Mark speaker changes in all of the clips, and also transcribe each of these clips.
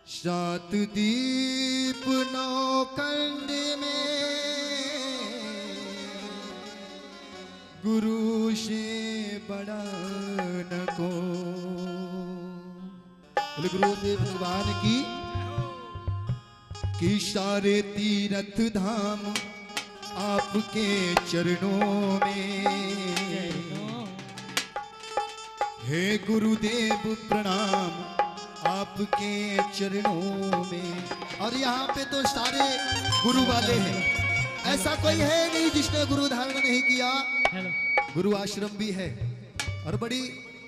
Speaker 1: सात दीप नौ कंड में गुरु से बड़ा न को। गुरुदेव भगवान की सारे तीर्थ धाम आपके चरणों में। हे गुरुदेव प्रणाम आपके चरणों में। और यहाँ पे तो सारे गुरु वाले हैं, ऐसा कोई है नहीं जिसने गुरु धारण नहीं किया। गुरु आश्रम भी है और बड़ी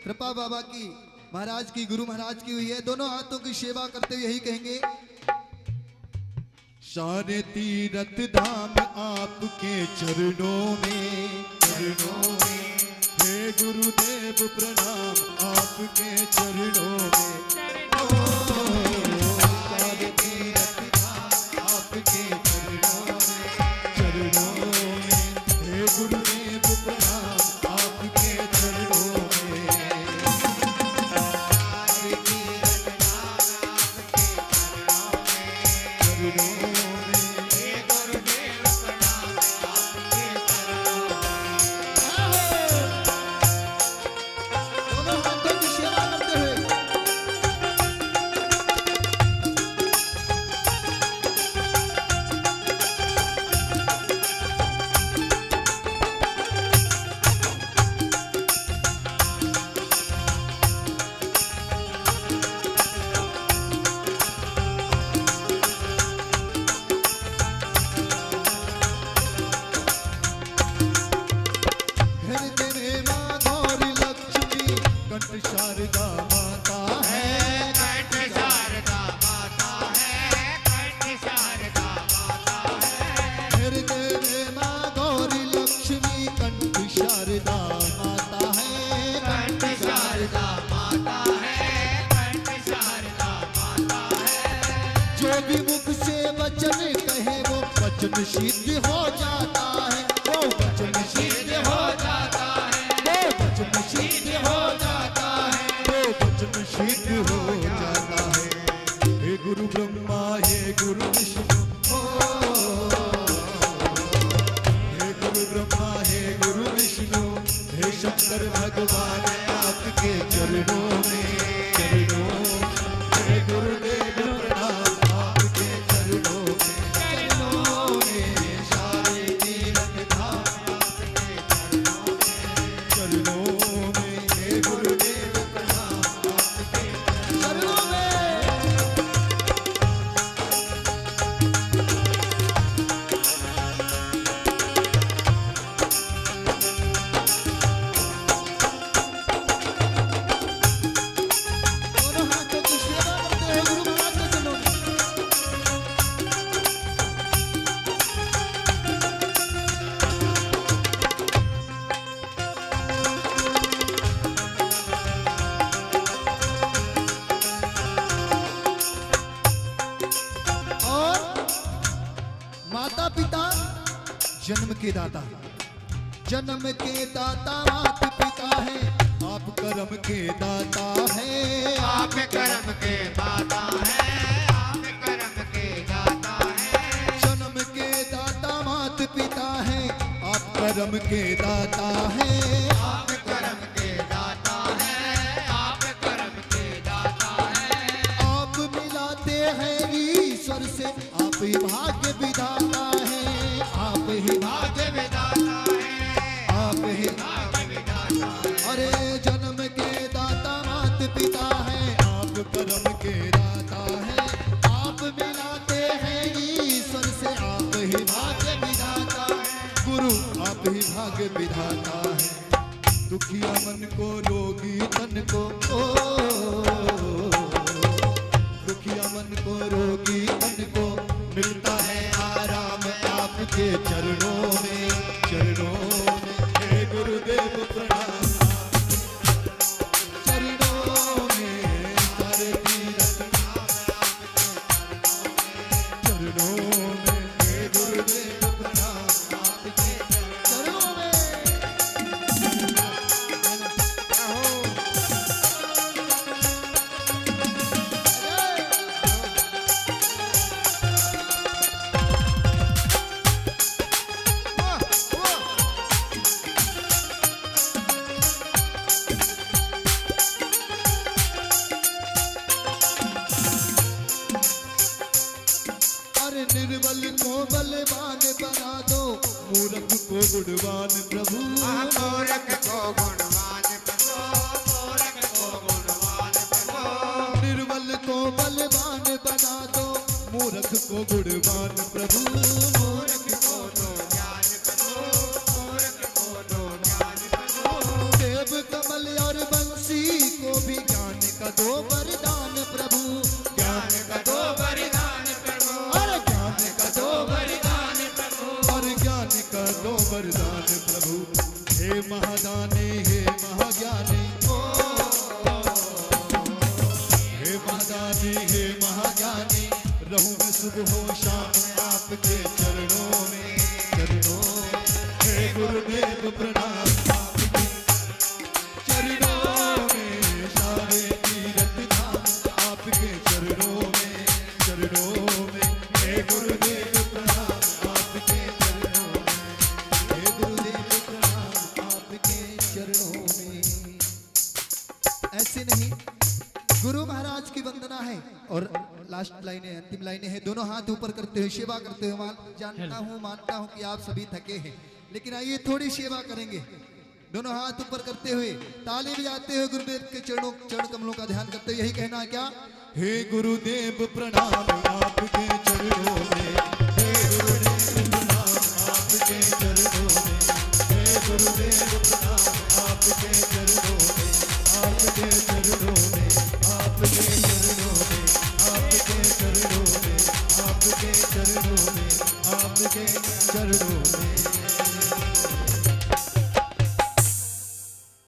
Speaker 1: कृपा बाबा की, महाराज की, गुरु महाराज की हुई है। दोनों हाथों की सेवा करते हुए यही कहेंगे, सारे तीर्थ धाम आपके चरणों में, चरणों में। हे गुरुदेव प्रणाम आपके चरणों में। सारे तीर्थ धाम आपके चरणों में, चरणों में। हे गुरुदेव प्रणाम आपके चरणों में। सारे तीर्थ धाम आपके चरणों में, चरणों में। हे गुरुदेव प्रणाम आपके चरणों में। दोनों हाथों की सेवा करते हुए शारदा माता है, कंठ शारदा माता है, कंठ शारदा माता है। हृदय में माँ गौरी लक्ष्मी कंठ शारदा माता है, कंठ शारदा माता है, कंठ शारदा माता है। जो भी मुख से वचन कहे वो वचन सिद्ध हो जाता है, वो वचन सिद्ध हो जाता है, वो वचन सिद्ध हो जाता है, सिद्ध हो जाता है। हे गुरु ब्रह्मा हे गुरु विष्णु, हे गुरु ब्रह्मा हे गुरु विष्णु, हे शंकर भगवान आपके चरणों में, चरणों। हे गुरुदेव प्रणाम आपके चरणों में, चरणों में। सारे तीर्थ धाम आपके चरणों में, चरणों में। हे गुरुदेव प्रणाम आपके चरणों में। दोनों हाथों की सेवा करते हैं गुरु महाराज के चरणों में। और माता पिता जन्म के दाता, जन्म के दाता माता पिता है, आप कर्म के दाता है, आप कर्म के दाता है, आप कर्म के दाता है। जन्म के दाता माता पिता है, आप कर्म के दाता है, आप कर्म के दाता है, आप कर्म के दाता है। आप मिलाते हैं ईश्वर से, आप ही भाग्य विधाता है, आप ही भाग्य विधाता है, आप ही भाग्य विधाता है। अरे जन्म के दाता माता पिता है, आप कर्म के दाता है, आप मिलाते हैं ईश्वर से, आप ही भाग्य विधाता है। गुरु आप ही भाग्य विधाता है। दुखिया मन को रोगी तन को, दुखिया मन को रोगी तन को मिलता है आराम आपके चरणों में, चरणों में। हे गुरुदेव प्रणाम चरणों में। सारे तीर्थ धाम आपके चरणों में, हे गुरुदेव प्रणाम आपके चरणों में। को गुणवान प्रभु,
Speaker 2: मूर्ख को गुणवान प्रभु, मूर्ख को गुणवान प्रभु।
Speaker 1: निर्बल को बलवान बना दो, मूर्ख को गुणवान प्रभु,
Speaker 2: मूर्ख को दो ज्ञान प्रभु, मूर्ख को दो ज्ञान प्रभु।
Speaker 1: देव कमल और बंसी को भी ज्ञान का दो वरदान प्रभु,
Speaker 2: ज्ञान का दो वरदान प्रभु,
Speaker 1: और ज्ञान का दो
Speaker 2: वरदान प्रभु,
Speaker 1: और ज्ञान का दो वरदान प्रभु। हे महादानी हे महाज्ञानी, हे महादानी हे महाज्ञानी, रहूं मैं सुबह हो शाम आपके चरणों में, चरणों में। हे गुरुदेव प्रणाम आपके चरणों में, सारे तीरथ धाम आपके चरणों में, चरणों में। हे गुरुदेव प्रणाम आपके चरणों में, हे गुरुदेव प्रणाम आपके चरणों में। ऐसे नहीं, गुरु महाराज की वंदना है और लास्ट लाइनें, अंतिम लाइनें हैं। दोनों हाथ ऊपर करते हुए सेवा करते हुए, जानता हूँ मानता हूँ कि आप सभी थके हैं, लेकिन आइए थोड़ी सेवा करेंगे। दोनों हाथ ऊपर करते हुए, ताली बजाते हुए गुरुदेव के चरण कमलों का ध्यान करते हुए यही कहना है क्या? हे गुरुदेव प्रणाम आपके चरणों में, हे गुरुदेव प्रणाम आपके चरणों में, हे गुरुदेव प्रणाम आपके चरणों में, आपके चरणों में, आपके चरणों में, आपके चरणों में, आपके चरणों में, आपके चरणों में।